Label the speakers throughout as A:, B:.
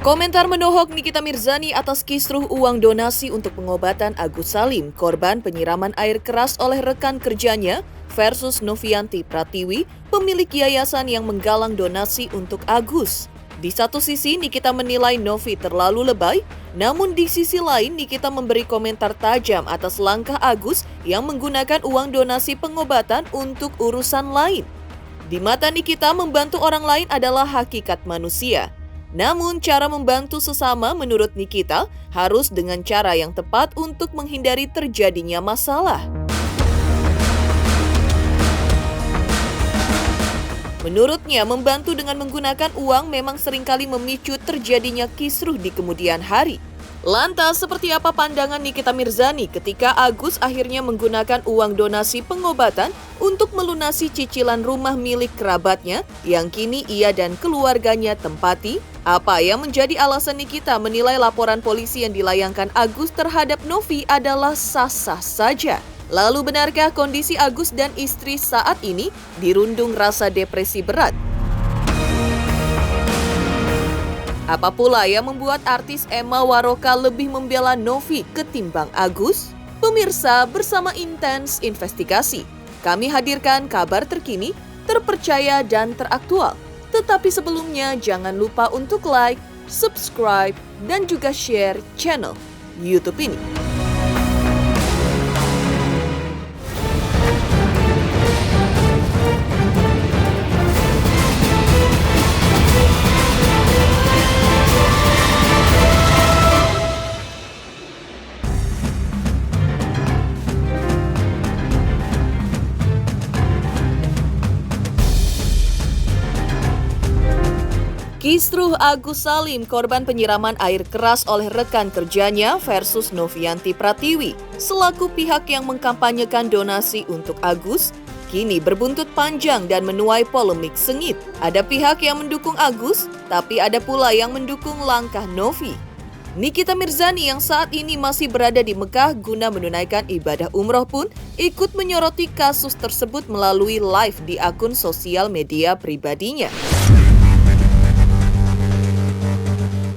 A: Komentar menohok Nikita Mirzani atas kisruh uang donasi untuk pengobatan Agus Salim, korban penyiraman air keras oleh rekan kerjanya, versus Novianti Pratiwi, pemilik yayasan yang menggalang donasi untuk Agus. Di satu sisi, Nikita menilai Novi terlalu lebay, namun di sisi lain Nikita memberi komentar tajam atas langkah Agus yang menggunakan uang donasi pengobatan untuk urusan lain. Di mata Nikita, membantu orang lain adalah hakikat manusia. Namun, cara membantu sesama menurut Nikita harus dengan cara yang tepat untuk menghindari terjadinya masalah. Menurutnya, membantu dengan menggunakan uang memang seringkali memicu terjadinya kisruh di kemudian hari. Lantas, seperti apa pandangan Nikita Mirzani ketika Agus akhirnya menggunakan uang donasi pengobatan untuk melunasi cicilan rumah milik kerabatnya yang kini ia dan keluarganya tempati? Apa yang menjadi alasan Nikita menilai laporan polisi yang dilayangkan Agus terhadap Novi adalah sah-sah saja? Lalu benarkah kondisi Agus dan istri saat ini dirundung rasa depresi berat? Apa pula yang membuat artis Emma Waroka lebih membela Novi ketimbang Agus? Pemirsa, bersama Intens Investigasi, kami hadirkan kabar terkini, terpercaya dan teraktual. Tetapi sebelumnya jangan lupa untuk like, subscribe, dan juga share channel YouTube ini. Kisruh Agus Salim, korban penyiraman air keras oleh rekan kerjanya versus Novianti Pratiwi, selaku pihak yang mengkampanyekan donasi untuk Agus, kini berbuntut panjang dan menuai polemik sengit. Ada pihak yang mendukung Agus, tapi ada pula yang mendukung langkah Novi. Nikita Mirzani yang saat ini masih berada di Mekah guna menunaikan ibadah umroh pun ikut menyoroti kasus tersebut melalui live di akun sosial media pribadinya.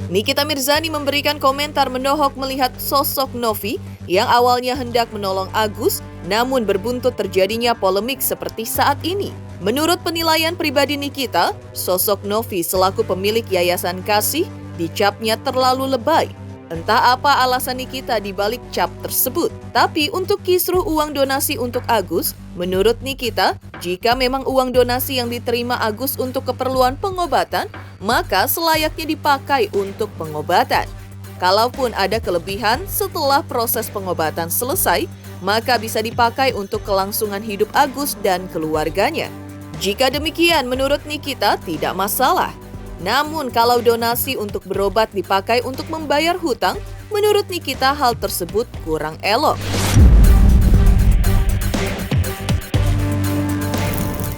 A: Nikita Mirzani memberikan komentar menohok melihat sosok Novi yang awalnya hendak menolong Agus, namun berbuntut terjadinya polemik seperti saat ini. Menurut penilaian pribadi Nikita, sosok Novi selaku pemilik Yayasan Kasih dicapnya terlalu lebay. Entah apa alasan Nikita di balik cap tersebut. Tapi untuk kisruh uang donasi untuk Agus, menurut Nikita, jika memang uang donasi yang diterima Agus untuk keperluan pengobatan, maka selayaknya dipakai untuk pengobatan. Kalaupun ada kelebihan setelah proses pengobatan selesai, maka bisa dipakai untuk kelangsungan hidup Agus dan keluarganya. Jika demikian, menurut Nikita tidak masalah. Namun kalau donasi untuk berobat dipakai untuk membayar hutang, menurut Nikita hal tersebut kurang elok.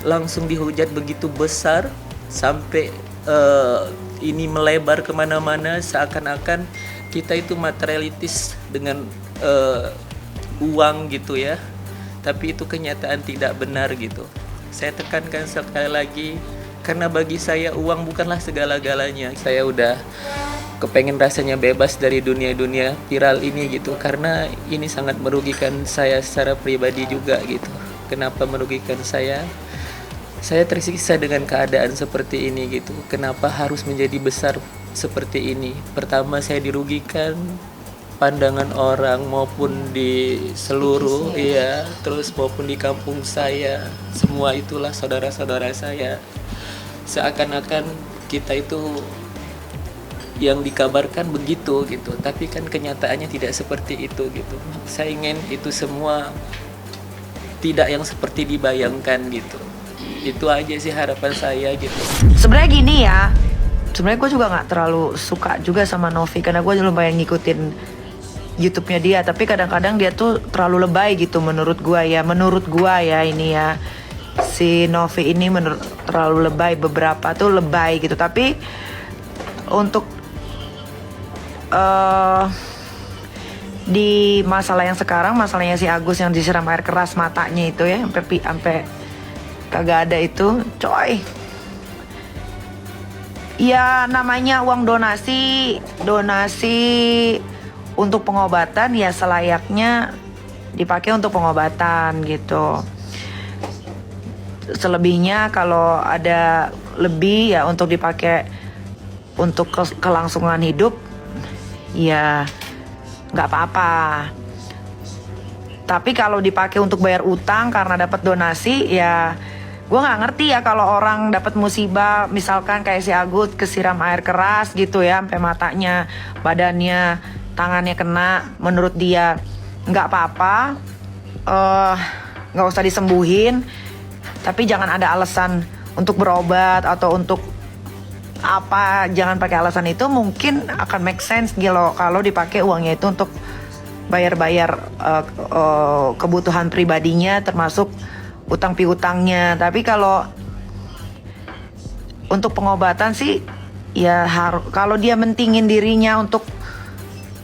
B: Langsung dihujat begitu besar sampai ini melebar kemana-mana, seakan-akan kita itu materialistis dengan uang gitu ya. Tapi itu kenyataan tidak benar gitu. Saya tekankan sekali lagi, karena bagi saya uang bukanlah segala-galanya. Saya udah kepengen rasanya bebas dari dunia-dunia viral ini gitu, karena ini sangat merugikan saya secara pribadi juga gitu. Kenapa merugikan saya? Saya tersiksa dengan keadaan seperti ini gitu. Kenapa harus menjadi besar seperti ini? Pertama, saya dirugikan pandangan orang maupun di seluruh terus maupun di kampung saya. Semua itulah saudara-saudara saya. Seakan-akan kita itu yang dikabarkan begitu gitu, tapi kan kenyataannya tidak seperti itu gitu. Saya ingin itu semua tidak yang seperti dibayangkan gitu. Itu aja sih harapan saya gitu.
C: Sebenarnya gini ya, sebenarnya gue juga nggak terlalu suka juga sama Novi, karena gue lumayan ngikutin YouTube-nya dia, tapi kadang-kadang dia tuh terlalu lebay gitu menurut gue ya ini ya. Si Novi ini terlalu lebay, beberapa tuh lebay gitu. Tapi untuk di masalah yang sekarang, masalahnya si Agus yang disiram air keras matanya itu ya, sampai kagak ada itu, coy. Ya namanya uang donasi untuk pengobatan ya selayaknya dipakai untuk pengobatan gitu. Selebihnya kalau ada lebih ya untuk dipakai untuk kelangsungan hidup ya nggak apa-apa. Tapi kalau dipakai untuk bayar utang karena dapat donasi ya gue nggak ngerti ya kalau orang dapat musibah misalkan kayak si Agus kesiram air keras gitu ya sampai matanya, badannya, tangannya kena, menurut dia nggak apa-apa, nggak usah disembuhin, tapi jangan ada alasan untuk berobat atau untuk apa, jangan pakai alasan itu. Mungkin akan make sense gitu kalau dipakai uangnya itu untuk bayar-bayar kebutuhan pribadinya termasuk utang piutangnya. Tapi kalau untuk pengobatan sih ya kalau dia mentingin dirinya untuk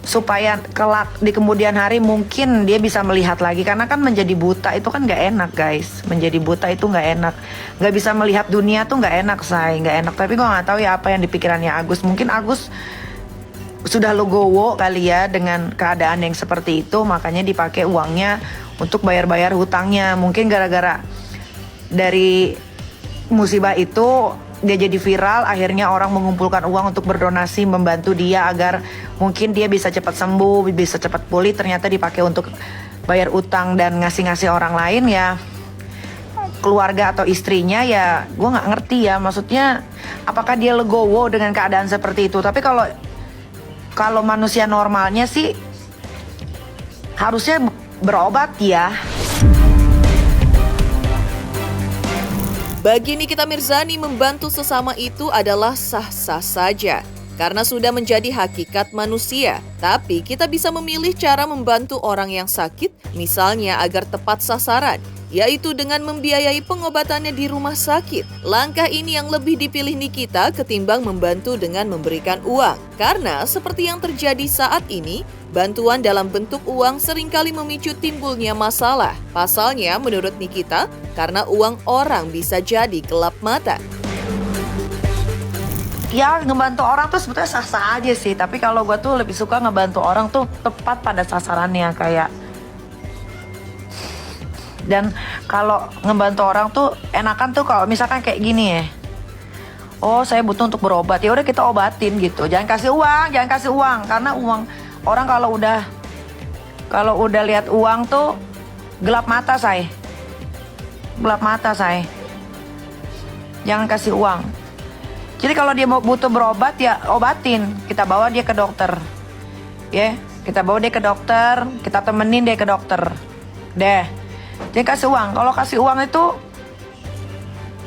C: supaya kelak di kemudian hari mungkin dia bisa melihat lagi, karena kan menjadi buta itu kan nggak enak guys, menjadi buta itu nggak enak, nggak bisa melihat dunia tuh nggak enak, nggak enak. Tapi gue nggak tahu ya apa yang di pikirannya Agus. Mungkin Agus sudah legowo kali ya dengan keadaan yang seperti itu, makanya dipakai uangnya untuk bayar-bayar hutangnya. Mungkin gara-gara dari musibah itu dia jadi viral, akhirnya orang mengumpulkan uang untuk berdonasi membantu dia agar mungkin dia bisa cepat sembuh, bisa cepat pulih. Ternyata dipakai untuk bayar utang dan ngasih-ngasih orang lain ya, keluarga atau istrinya ya. Gue nggak ngerti ya, maksudnya apakah dia legowo dengan keadaan seperti itu. Tapi kalau manusia normalnya sih harusnya berobat ya.
A: Bagi Nikita Mirzani, membantu sesama itu adalah sah-sah saja karena sudah menjadi hakikat manusia. Tapi kita bisa memilih cara membantu orang yang sakit, misalnya agar tepat sasaran, yaitu dengan membiayai pengobatannya di rumah sakit. Langkah ini yang lebih dipilih Nikita ketimbang membantu dengan memberikan uang. Karena seperti yang terjadi saat ini, bantuan dalam bentuk uang seringkali memicu timbulnya masalah. Pasalnya, menurut Nikita, karena uang orang bisa jadi gelap mata.
C: Ya ngebantu orang tuh sebetulnya sah-sah aja sih. Tapi kalau gue tuh lebih suka ngebantu orang tuh tepat pada sasarannya kayak. Dan kalau ngebantu orang tuh enakan tuh kalau misalkan kayak gini ya. Oh saya butuh untuk berobat, ya udah kita obatin gitu. Jangan kasih uang karena uang orang kalau udah lihat uang tuh gelap mata saya. Jangan kasih uang. Jadi kalau dia mau butuh berobat ya obatin, kita bawa dia ke dokter. Ya, kita bawa dia ke dokter, kita temenin dia ke dokter. Deh. Jangan kasih uang. Kalau kasih uang itu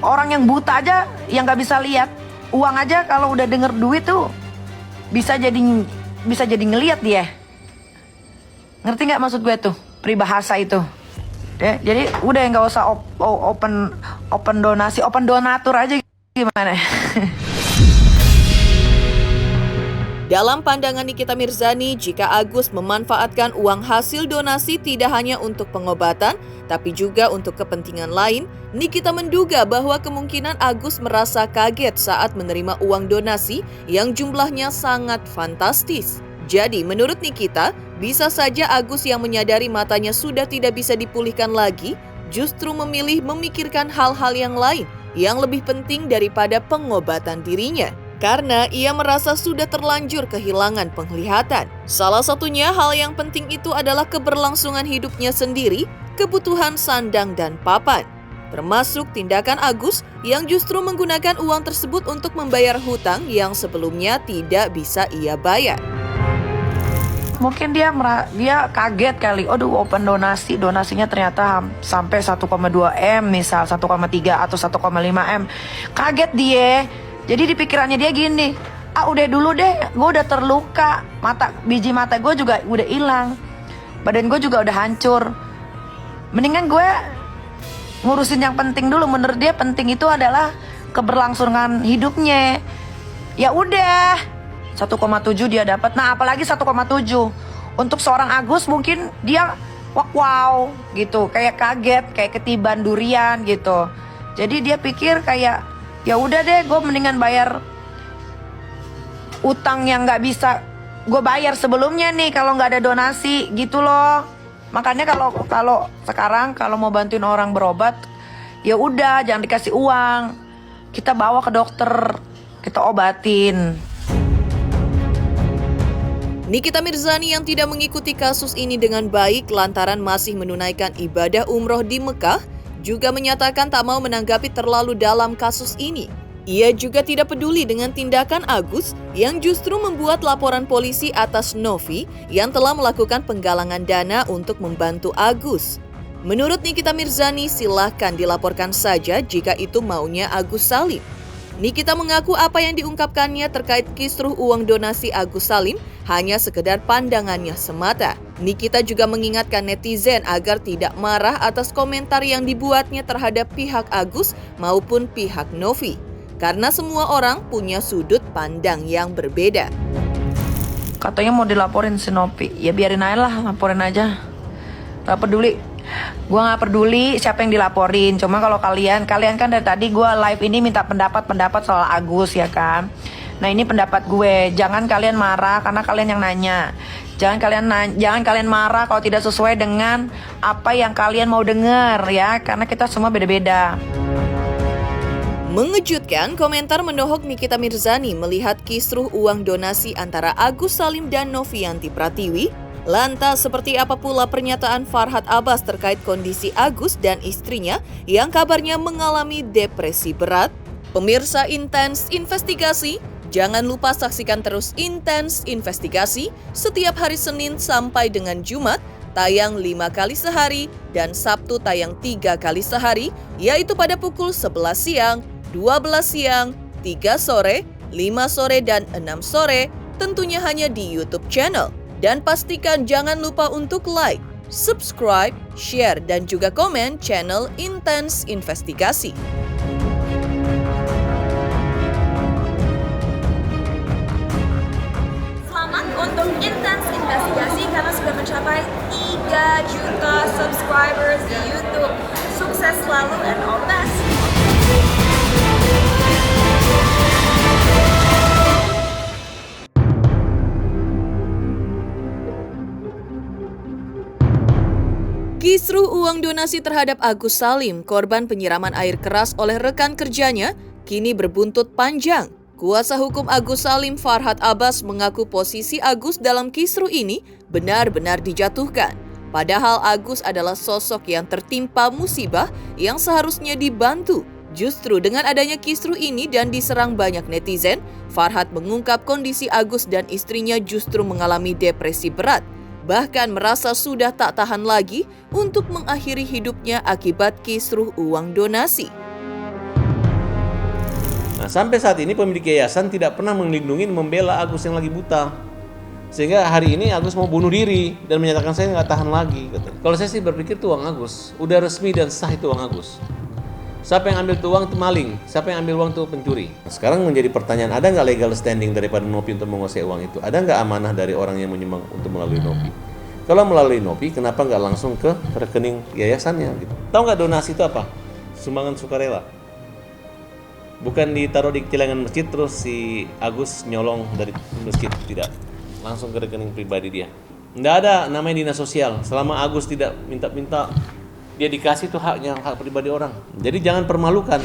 C: orang yang buta aja yang nggak bisa lihat, uang aja kalau udah denger duit tuh bisa jadi ngelihat dia. Ngerti nggak maksud gue tuh peribahasa itu? Jadi udah nggak usah open donasi, open donatur aja gimana?
A: Dalam pandangan Nikita Mirzani, jika Agus memanfaatkan uang hasil donasi tidak hanya untuk pengobatan, tapi juga untuk kepentingan lain, Nikita menduga bahwa kemungkinan Agus merasa kaget saat menerima uang donasi yang jumlahnya sangat fantastis. Jadi, menurut Nikita, bisa saja Agus yang menyadari matanya sudah tidak bisa dipulihkan lagi, justru memilih memikirkan hal-hal yang lain yang lebih penting daripada pengobatan dirinya. Karena ia merasa sudah terlanjur kehilangan penglihatan. Salah satunya hal yang penting itu adalah keberlangsungan hidupnya sendiri, kebutuhan sandang dan papan. Termasuk tindakan Agus yang justru menggunakan uang tersebut untuk membayar hutang yang sebelumnya tidak bisa ia bayar.
C: Mungkin dia kaget kali, aduh open donasinya ternyata sampai 1,2 M misal, 1,3 atau 1,5 M. Kaget dia. Jadi di pikirannya dia gini, udah dulu deh, gue udah terluka, biji mata gue juga udah hilang, badan gue juga udah hancur. Mendingan gue ngurusin yang penting dulu. Menurut dia penting itu adalah keberlangsungan hidupnya. Ya udah, 1,7 dia dapat. Nah apalagi 1,7 untuk seorang Agus mungkin dia wow gitu, kayak kaget, kayak ketiban durian gitu. Jadi dia pikir kayak ya udah deh, gue mendingan bayar utang yang nggak bisa gue bayar sebelumnya nih kalau nggak ada donasi gitu loh. Makanya kalau sekarang kalau mau bantuin orang berobat, ya udah jangan dikasih uang, kita bawa ke dokter, kita obatin.
A: Nikita Mirzani yang tidak mengikuti kasus ini dengan baik lantaran masih menunaikan ibadah umroh di Mekah, juga menyatakan tak mau menanggapi terlalu dalam kasus ini. Ia juga tidak peduli dengan tindakan Agus yang justru membuat laporan polisi atas Novi yang telah melakukan penggalangan dana untuk membantu Agus. Menurut Nikita Mirzani, silahkan dilaporkan saja jika itu maunya Agus Salim. Nikita mengaku apa yang diungkapkannya terkait kisruh uang donasi Agus Salim hanya sekedar pandangannya semata. Nikita juga mengingatkan netizen agar tidak marah atas komentar yang dibuatnya terhadap pihak Agus maupun pihak Novi. Karena semua orang punya sudut pandang yang berbeda.
C: Katanya mau dilaporin si Novi, ya biarin aja lah, laporin aja. Gak peduli. Gue gak peduli siapa yang dilaporin. Cuma kalau kalian kan dari tadi gue live ini minta pendapat soal Agus ya kan. Nah ini pendapat gue, jangan kalian marah karena kalian yang nanya. Jangan kalian marah kalau tidak sesuai dengan apa yang kalian mau dengar ya, karena kita semua beda-beda.
A: Mengejutkan, komentar menohok Nikita Mirzani melihat kisruh uang donasi antara Agus Salim dan Novianti Pratiwi. Lantas seperti apa pula pernyataan Farhad Abbas terkait kondisi Agus dan istrinya yang kabarnya mengalami depresi berat? Pemirsa Intens Investigasi, jangan lupa saksikan terus Intens Investigasi setiap hari Senin sampai dengan Jumat, tayang 5 kali sehari dan Sabtu tayang 3 kali sehari, yaitu pada pukul 11 siang, 12 siang, 3 sore, 5 sore, dan 6 sore, tentunya hanya di YouTube channel. Dan pastikan jangan lupa untuk like, subscribe, share, dan juga komen channel Intens Investigasi.
D: Selamat untuk Intens Investigasi karena sudah mencapai 3 juta subscribers di YouTube. Sukses selalu and all the best!
A: Kisruh uang donasi terhadap Agus Salim, korban penyiraman air keras oleh rekan kerjanya, kini berbuntut panjang. Kuasa hukum Agus Salim, Farhad Abbas, mengaku posisi Agus dalam kisruh ini benar-benar dijatuhkan. Padahal Agus adalah sosok yang tertimpa musibah yang seharusnya dibantu. Justru dengan adanya kisruh ini dan diserang banyak netizen, Farhad mengungkap kondisi Agus dan istrinya justru mengalami depresi berat. Bahkan merasa sudah tak tahan lagi untuk mengakhiri hidupnya akibat kisruh uang donasi.
E: Nah, sampai saat ini pemilik yayasan tidak pernah melindungi dan membela Agus yang lagi buta. Sehingga hari ini Agus mau bunuh diri dan menyatakan saya nggak tahan lagi. Kalau saya sih berpikir itu uang Agus, udah resmi dan sah itu uang Agus. Siapa yang ambil tuh uang itu maling, siapa yang ambil uang itu pencuri. Nah, sekarang menjadi pertanyaan, ada nggak legal standing daripada Novi untuk menguasai uang itu? Ada nggak amanah dari orang yang menyumbang untuk melalui Novi? Kalau melalui Novi, kenapa nggak langsung ke rekening yayasannya? Gitu. Tahu nggak donasi itu apa? Sumbangan sukarela. Bukan ditaruh di celengan masjid terus si Agus nyolong dari masjid, tidak. Langsung ke rekening pribadi dia. Nggak ada namanya dinas sosial. Selama Agus tidak minta-minta, dia dikasih tuh haknya, hak pribadi orang. Jadi jangan permalukan.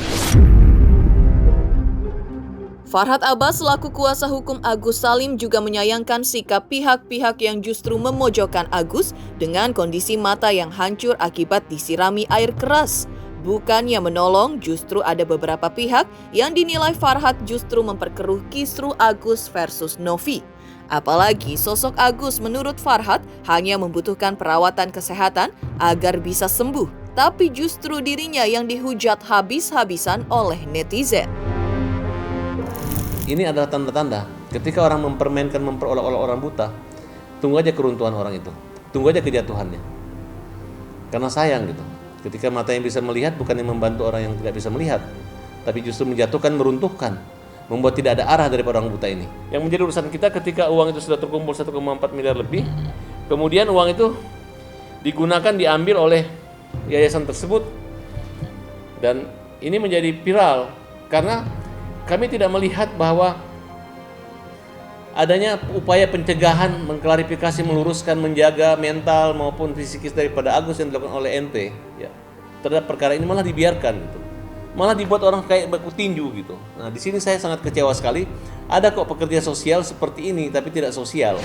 A: Farhad Abbas selaku kuasa hukum Agus Salim juga menyayangkan sikap pihak-pihak yang justru memojokkan Agus dengan kondisi mata yang hancur akibat disirami air keras. Bukannya menolong, justru ada beberapa pihak yang dinilai Farhad justru memperkeruh kisruh Agus versus Novi. Apalagi sosok Agus menurut Farhad hanya membutuhkan perawatan kesehatan agar bisa sembuh, tapi justru dirinya yang dihujat habis-habisan oleh netizen.
E: Ini adalah tanda-tanda ketika orang memperolok-olok orang buta, tunggu aja keruntuhan orang itu, tunggu aja kejatuhannya. Karena sayang gitu, ketika mata yang bisa melihat bukan yang membantu orang yang tidak bisa melihat, tapi justru menjatuhkan, meruntuhkan, membuat tidak ada arah dari orang buta ini. Yang menjadi urusan kita ketika uang itu sudah terkumpul 1,4 miliar lebih, kemudian uang itu digunakan, diambil oleh yayasan tersebut, dan ini menjadi viral karena kami tidak melihat bahwa adanya upaya pencegahan, mengklarifikasi, meluruskan, menjaga mental maupun fisikis daripada Agus yang dilakukan oleh ente ya, terhadap perkara ini malah dibiarkan gitu. Malah dibuat orang kayak baku tinju gitu. Nah, di sini saya sangat kecewa sekali. Ada kok pekerja sosial seperti ini tapi tidak sosial.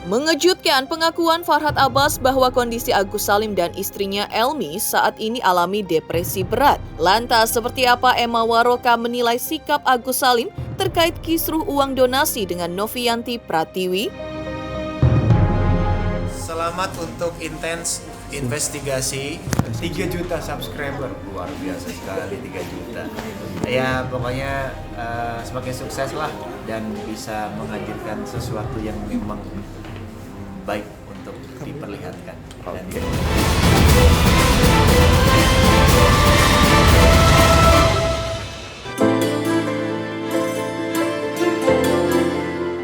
A: Mengejutkan pengakuan Farhad Abbas bahwa kondisi Agus Salim dan istrinya Elmi saat ini alami depresi berat. Lantas, seperti apa Emma Waroka menilai sikap Agus Salim terkait kisruh uang donasi dengan Novianti Pratiwi?
F: Selamat untuk intens investigasi 3 juta subscriber, luar biasa sekali 3 juta. Ya pokoknya semakin sukses lah dan bisa menghadirkan sesuatu yang memang baik untuk diperlihatkan.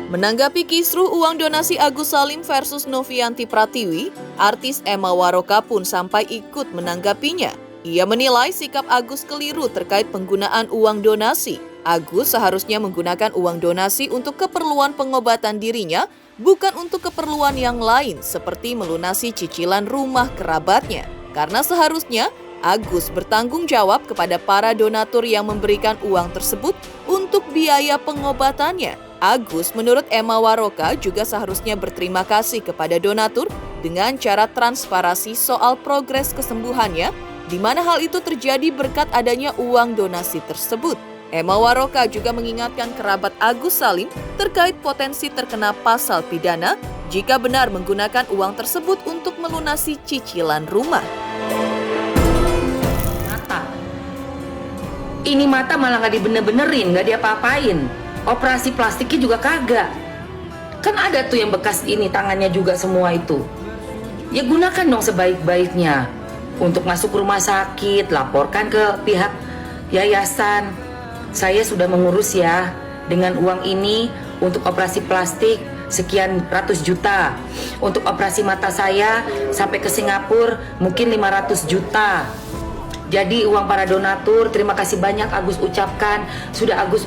A: Menanggapi kisruh uang donasi Agus Salim versus Novianti Pratiwi, artis Emma Waroka pun sampai ikut menanggapinya. Ia menilai sikap Agus keliru terkait penggunaan uang donasi. Agus seharusnya menggunakan uang donasi untuk keperluan pengobatan dirinya, bukan untuk keperluan yang lain seperti melunasi cicilan rumah kerabatnya. Karena seharusnya Agus bertanggung jawab kepada para donatur yang memberikan uang tersebut untuk biaya pengobatannya. Agus menurut Emma Waroka juga seharusnya berterima kasih kepada donatur dengan cara transparasi soal progres kesembuhannya, di mana hal itu terjadi berkat adanya uang donasi tersebut. Emma Waroka juga mengingatkan kerabat Agus Salim terkait potensi terkena pasal pidana jika benar menggunakan uang tersebut untuk melunasi cicilan rumah.
G: Ini mata malah nggak dibener-benerin, nggak diapa-apain. Operasi plastiknya juga kagak. Kan ada tuh yang bekas ini, tangannya juga semua itu. Ya gunakan dong sebaik-baiknya. Untuk masuk rumah sakit, laporkan ke pihak yayasan. Saya sudah mengurus ya, dengan uang ini untuk operasi plastik sekian ratus juta. Untuk operasi mata saya sampai ke Singapura mungkin 500 juta. Jadi uang para donatur, terima kasih banyak Agus ucapkan. Sudah Agus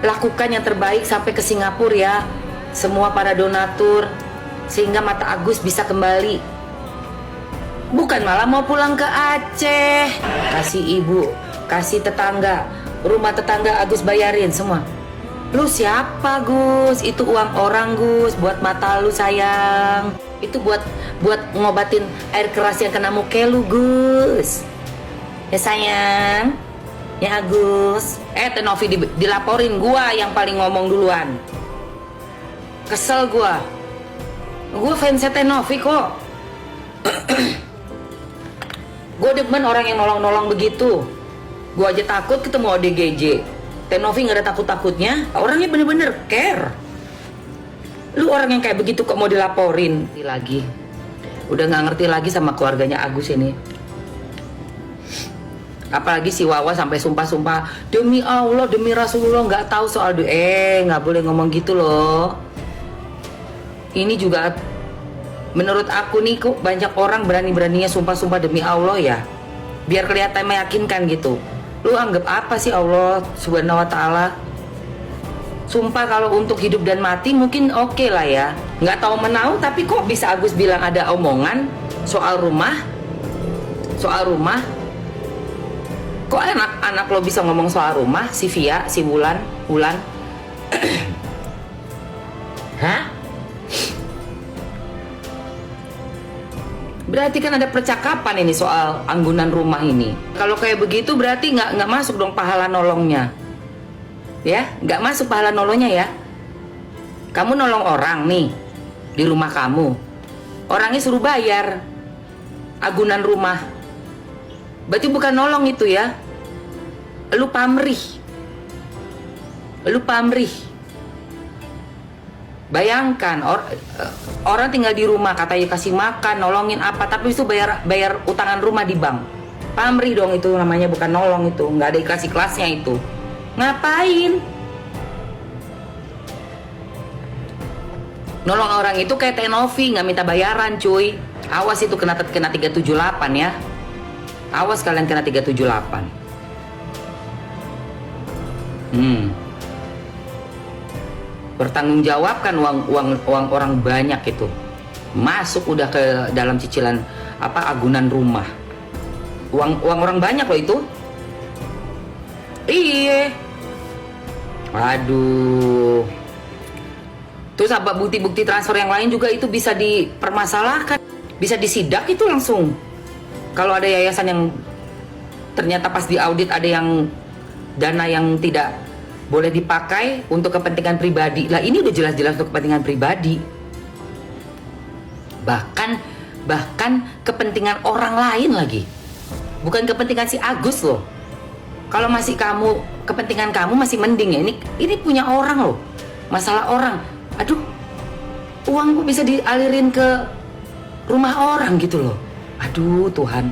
G: lakukan yang terbaik sampai ke Singapura ya. Semua para donatur, sehingga mata Agus bisa kembali. Bukan malah mau pulang ke Aceh. Kasih ibu, kasih tetangga, rumah tetangga Agus bayarin semua. Lu siapa Gus? Itu uang orang Gus, buat mata lu sayang. Itu buat ngobatin air keras yang kena muka lu Gus. Ya sayang, ya Agus. Teh Novi dilaporin, gua yang paling ngomong duluan. Kesel gua fans Teh Novi kok. Gua demen orang yang nolong-nolong begitu. Gua aja takut ketemu ODGJ. Teh Novi gak ada takut-takutnya, orangnya bener-bener care. Lu orang yang kayak begitu kok mau dilaporin lagi. Udah gak ngerti lagi sama keluarganya Agus ini. Apalagi si Wawa sampai sumpah-sumpah, demi Allah, demi Rasulullah gak tahu soal gak boleh ngomong gitu loh. Ini juga menurut aku nih kok banyak orang berani-beraninya sumpah-sumpah demi Allah ya. Biar kelihatan meyakinkan gitu. Lu anggap apa sih Allah subhanahu wa ta'ala? Sumpah kalau untuk hidup dan mati mungkin oke lah ya. Nggak tahu menau tapi kok bisa Agus bilang ada omongan soal rumah? Soal rumah? Kok anak lo bisa ngomong soal rumah? Si Via, si Wulan? Hah? Berarti kan ada percakapan ini soal anggunan rumah ini. Kalau kayak begitu berarti nggak masuk dong pahala nolongnya. Ya, nggak masuk pahala nolongnya ya. Kamu nolong orang nih di rumah kamu. Orangnya suruh bayar agunan rumah. Berarti bukan nolong itu ya. Lu pamrih. Bayangkan orang tinggal di rumah, katanya kasih makan, nolongin apa, tapi itu bayar utangan rumah di bank. Pamrih dong itu namanya, bukan nolong itu, nggak ada ikhlas-ikhlasnya itu. Ngapain? Nolong orang itu kayak Teh Novi, nggak minta bayaran cuy. Awas itu kena 378 ya. Awas kalian kena 378. Bertanggungjawabkan uang orang banyak itu. Masuk udah ke dalam cicilan agunan rumah. Uang orang banyak loh itu. Iya. Aduh. Terus apa bukti-bukti transfer yang lain juga itu bisa dipermasalahkan, bisa disidak itu langsung. Kalau ada yayasan yang ternyata pas diaudit ada yang dana yang tidak boleh dipakai untuk kepentingan pribadi. Lah ini udah jelas-jelas untuk kepentingan pribadi. Bahkan kepentingan orang lain lagi. Bukan kepentingan si Agus loh. Kalau masih kepentingan kamu masih mending ya. Ini punya orang loh. Masalah orang. Aduh, uangku bisa dialirin ke rumah orang gitu loh. Aduh Tuhan.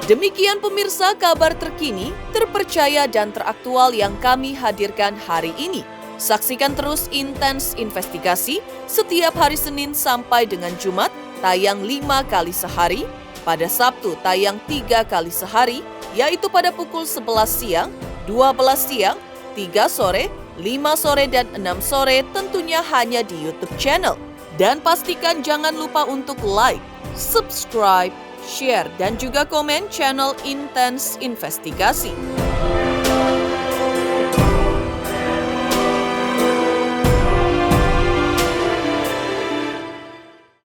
A: Demikian pemirsa kabar terkini, terpercaya dan teraktual yang kami hadirkan hari ini. Saksikan terus Intens Investigasi setiap hari Senin sampai dengan Jumat, tayang 5 kali sehari. Pada Sabtu tayang 3 kali sehari, yaitu pada pukul 11 siang, 12 siang, 3 sore, 5 sore, dan 6 sore tentunya hanya di YouTube channel. Dan pastikan jangan lupa untuk like, subscribe, share, dan juga komen channel Intens Investigasi.